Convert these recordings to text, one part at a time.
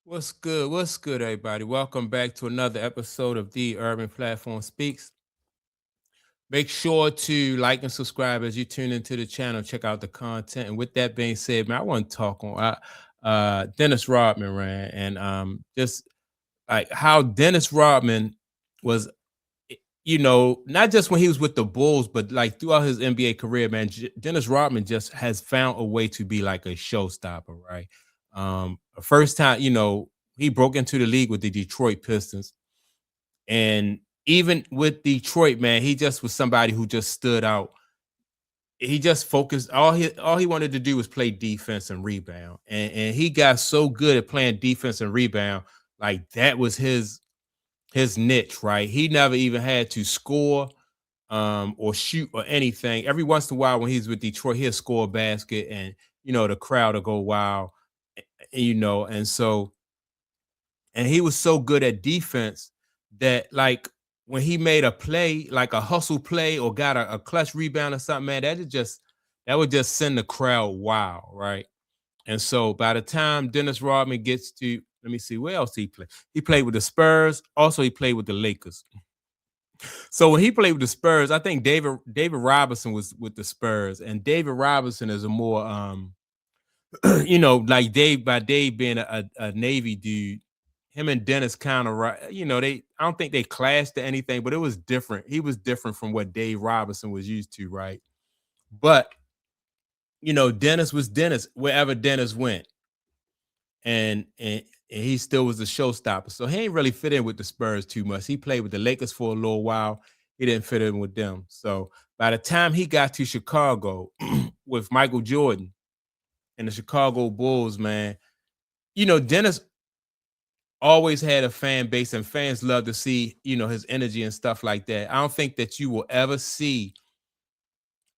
What's good? What's good, everybody? Welcome back to another episode of The Urban Platform Speaks. Make sure to like and subscribe as you tune into the channel. Check out the content. And with that being said, man, I want to talk on Dennis Rodman, man, and just like how Dennis Rodman was, not just when he was with the Bulls, but like throughout his NBA career, man. Dennis Rodman just has found a way to be like a showstopper, right? First time, he broke into the league with the Detroit Pistons, and even with Detroit, man, he just was somebody who just stood out. He just focused. All he wanted to do was play defense and rebound, and he got so good at playing defense and rebound, like that was his niche, right? He never even had to score or shoot or anything. Every once in a while, when he's with Detroit, he'll score a basket, and the crowd will go wild, and so and he was so good at defense that like when he made a play, like a hustle play or got a clutch rebound or something, man, that would just send the crowd wild, right? And so by the time Dennis Rodman gets to, let me see, where else he played? He played with the Spurs. Also, he played with the Lakers. So when he played with the Spurs, I think David Robinson was with the Spurs, and David Robinson is a more like Dave being a Navy dude. Him and Dennis kind of right, I don't think they clashed or anything, but it was different. He was different from what Dave Robinson was used to, right? But Dennis was Dennis wherever Dennis went, and he still was a showstopper. So he ain't really fit in with the Spurs too much. He played with the Lakers for a little while. He didn't fit in with them. So by the time he got to Chicago with Michael Jordan and the Chicago Bulls, man, Dennis always had a fan base, and fans love to see, his energy and stuff like that. I don't think that you will ever see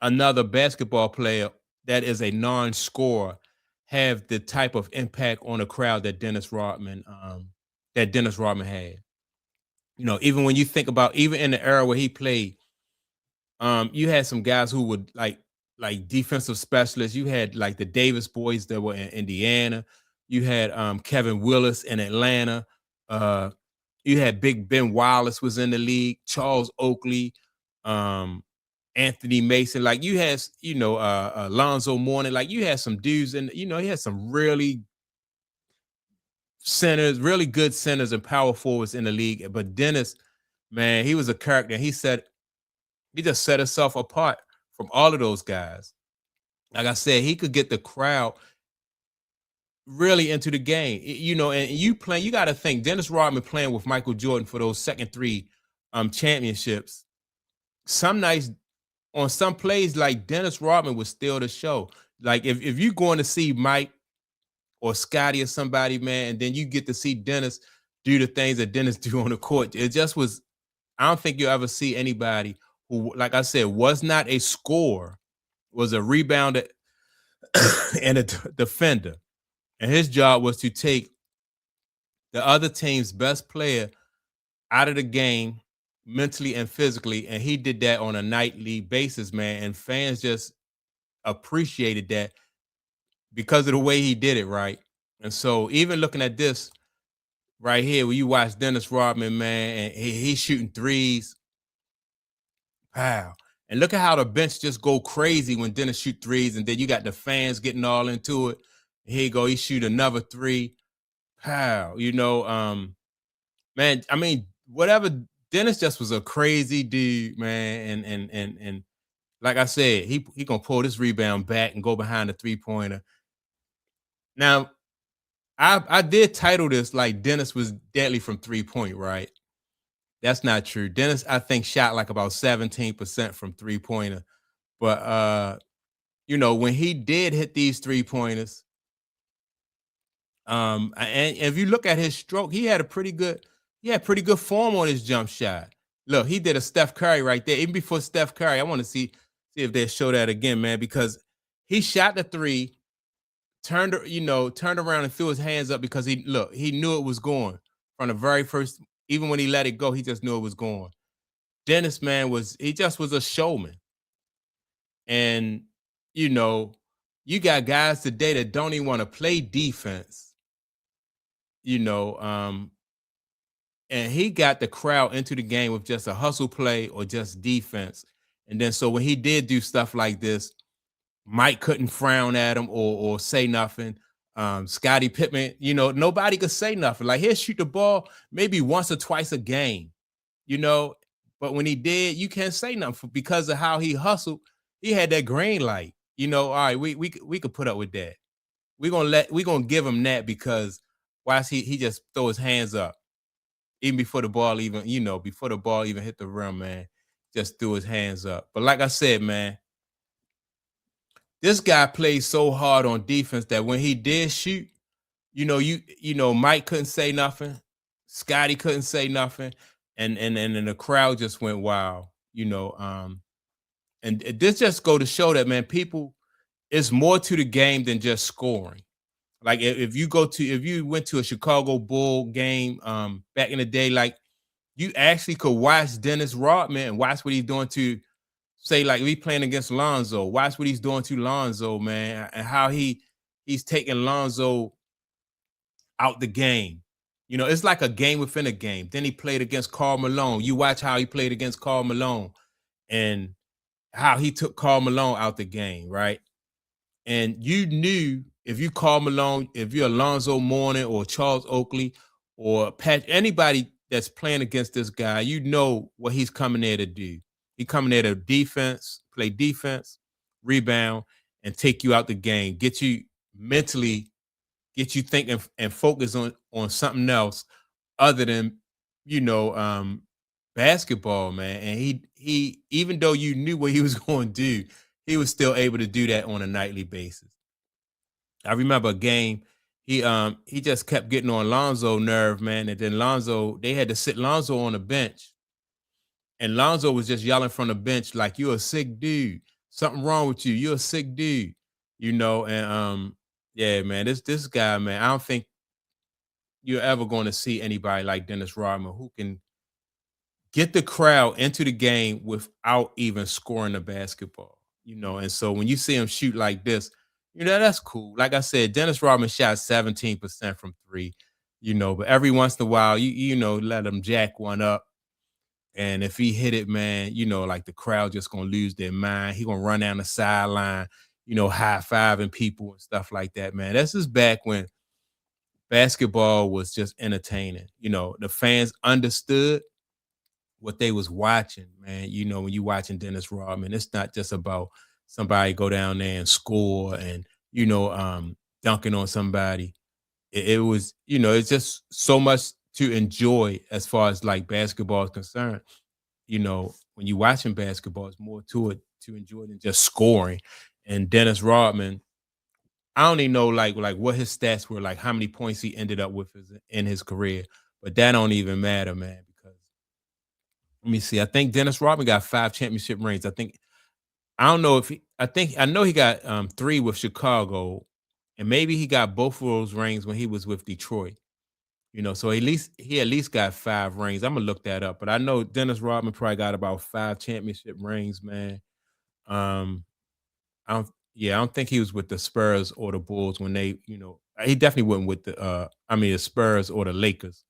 another basketball player that is a non-scorer have the type of impact on the crowd that Dennis Rodman had. Even when you think about even in the era where he played, you had some guys who would like defensive specialists. You had like the Davis boys that were in Indiana. You had Kevin Willis in Atlanta. Uh, you had Big Ben Wallace was in the league. Charles Oakley, um, Anthony Mason. Like you had, Alonzo Mourning. Like you had some dudes, and he had some really centers, really good centers and power forwards in the league. But Dennis, man, he was a character. He just set himself apart from all of those guys. Like I said, he could get the crowd really into the game. And you got to think Dennis Rodman playing with Michael Jordan for those second three championships. Some nights on some plays, like Dennis Rodman was still the show. Like if you're going to see Mike or Scotty or somebody, man, and then you get to see Dennis do the things that Dennis do on the court, it just was. I don't think you'll ever see anybody who, like I said, was not a scorer, was a rebounder and a defender. And his job was to take the other team's best player out of the game mentally and physically. And he did that on a nightly basis, man. And fans just appreciated that because of the way he did it, right? And so even looking at this right here, where you watch Dennis Rodman, man, and he's shooting threes. Wow. And look at how the bench just go crazy when Dennis shoot threes, and then you got the fans getting all into it. Here you go, he shoot another three. Wow. Man, I mean, whatever. Dennis just was a crazy dude, man. And like I said, he gonna pull this rebound back and go behind the 3-pointer. Now, I did title this like Dennis was deadly from 3-point, right? That's not true. Dennis, I think, shot like about 17% from 3-pointer. But when he did hit these 3-pointers, and if you look at his stroke, he had pretty good form on his jump shot. Look, he did a Steph Curry right there. Even before Steph Curry, I want to see if they show that again, man, because he shot the three, turned around and threw his hands up because he knew it was going from the very first. Even when he let it go, he just knew it was going. Dennis, man, he just was a showman. And you know, you got guys today that don't even want to play defense. you know, and he got the crowd into the game with just a hustle play or just defense. And then so when he did do stuff like this, Mike couldn't frown at him or say nothing. Scottie Pippen, nobody could say nothing. Like he'll shoot the ball maybe once or twice a game, you know. But when he did, you can't say nothing because of how he hustled. He had that green light. All right, we could put up with that. We're gonna give him that because watch he just throw his hands up even before the ball even before the ball even hit the rim, man. Just threw his hands up. But like I said, man, this guy plays so hard on defense that when he did shoot, Mike couldn't say nothing, Scotty couldn't say nothing, and then the crowd just went wild. And this just go to show that, man, people, it's more to the game than just scoring. Like if you went to a Chicago Bull game back in the day, like you actually could watch Dennis Rodman and watch what he's doing to say, like we playing against Lonzo. Watch what he's doing to Lonzo, man, and how he's taking Lonzo out the game. It's like a game within a game. Then he played against Karl Malone. You watch how he played against Karl Malone and how he took Karl Malone out the game, right? And you knew if you Karl Malone, if you're Alonzo Mourning or Charles Oakley or Pat, anybody that's playing against this guy, you know what he's coming there to do. He coming there to play defense, rebound, and take you out the game, get you mentally, get you thinking and focus on something else other than basketball, man. And he even though you knew what he was going to do, he was still able to do that on a nightly basis. I remember a game he just kept getting on Lonzo nerve, man, and then they had to sit Lonzo on the bench, and Lonzo was just yelling from the bench like, "You're a sick dude. Something wrong with you. You're a sick dude." And yeah, man, this guy, man, I don't think you're ever going to see anybody like Dennis Rodman who can get the crowd into the game without even scoring the basketball. And so when you see him shoot like this, that's cool. Like I said, Dennis Rodman shot 17% from three, but every once in a while, let him jack one up. And if he hit it, man, like the crowd just gonna lose their mind. He gonna run down the sideline, high fiving people and stuff like that, man. That's just back when basketball was just entertaining. The fans understood what they was watching, man. When you watching Dennis Rodman, it's not just about somebody go down there and score and dunking on somebody. It was, it's just so much to enjoy as far as like basketball is concerned. When you watching basketball, it's more to it to enjoy than just scoring. And Dennis Rodman, I don't even know like what his stats were, like how many points he ended up with in his career, but that don't even matter, man, because let me see. I think Dennis Rodman got 5 championship rings. I don't know if I know he got 3 with Chicago, and maybe he got both of those rings when he was with Detroit. So he at least got 5 rings. I'm gonna look that up, but I know Dennis Rodman probably got about 5 championship rings, man. Um, I don't think he was with the Spurs or the Bulls when he definitely wasn't with the Spurs or the Lakers.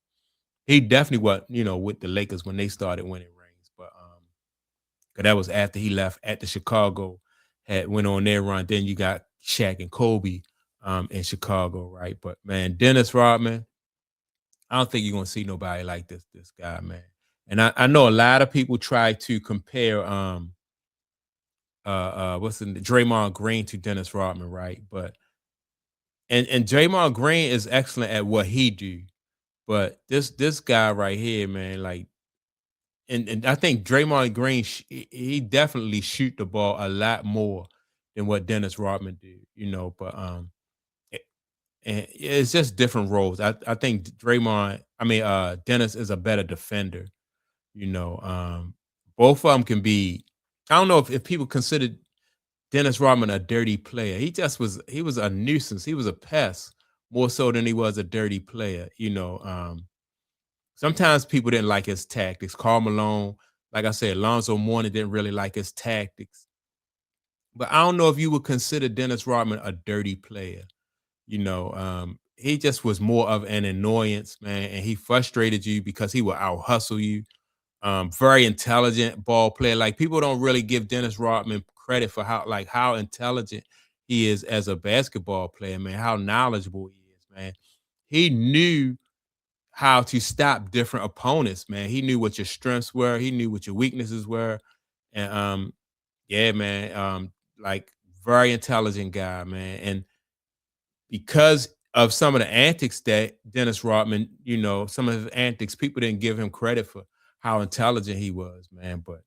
He definitely was, with the Lakers when they started winning rings. But 'cause that was after he left at the Chicago, had went on their run. Then you got Shaq and Kobe in Chicago, right? But man, Dennis Rodman, I don't think you're gonna see nobody like this guy, man. And I know a lot of people try to compare what's the Draymond Green to Dennis Rodman, right? But and Draymond Green is excellent at what he do. But this guy right here, man, like and I think Draymond Green he definitely shoot the ball a lot more than what Dennis Rodman did, but a- and it's just different roles. I think Dennis is a better defender, you know. Both of them can be I don't know if people consider Dennis Rodman a dirty player. He was a nuisance. He was a pest more so than he was a dirty player, Sometimes people didn't like his tactics. Karl Malone, like I said, Alonzo Mourning didn't really like his tactics. But I don't know if you would consider Dennis Rodman a dirty player. he just was more of an annoyance, man, and he frustrated you because he would out hustle you. Very intelligent ball player. Like people don't really give Dennis Rodman credit for how intelligent he is as a basketball player, man. How knowledgeable he is, man. He knew how to stop different opponents, man. He knew what your strengths were. He knew what your weaknesses were, and yeah, man. Like very intelligent guy, man. And because of some of the antics that Dennis Rodman, some of his antics, people didn't give him credit for how intelligent he was, man. But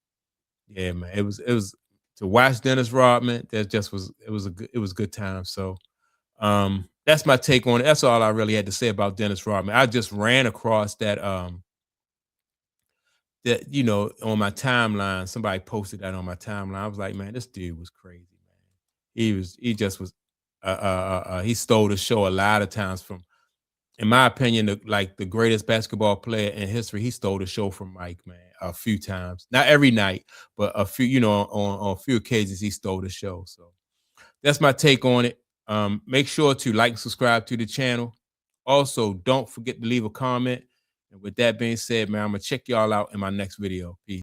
yeah, man, it was to watch Dennis Rodman. That just was it was a good time. So that's my take on it. That's all I really had to say about Dennis Rodman. I just ran across that on my timeline. Somebody posted that on my timeline. I was like, man, this dude was crazy, man. He just was he stole the show a lot of times from, in my opinion, the greatest basketball player in history. He stole the show from Mike, man, a few times. Not every night, but a few, on a few occasions he stole the show. So that's my take on it. Make sure to like and subscribe to the channel. Also, don't forget to leave a comment. And with that being said, man, I'm gonna check y'all out in my next video. Peace.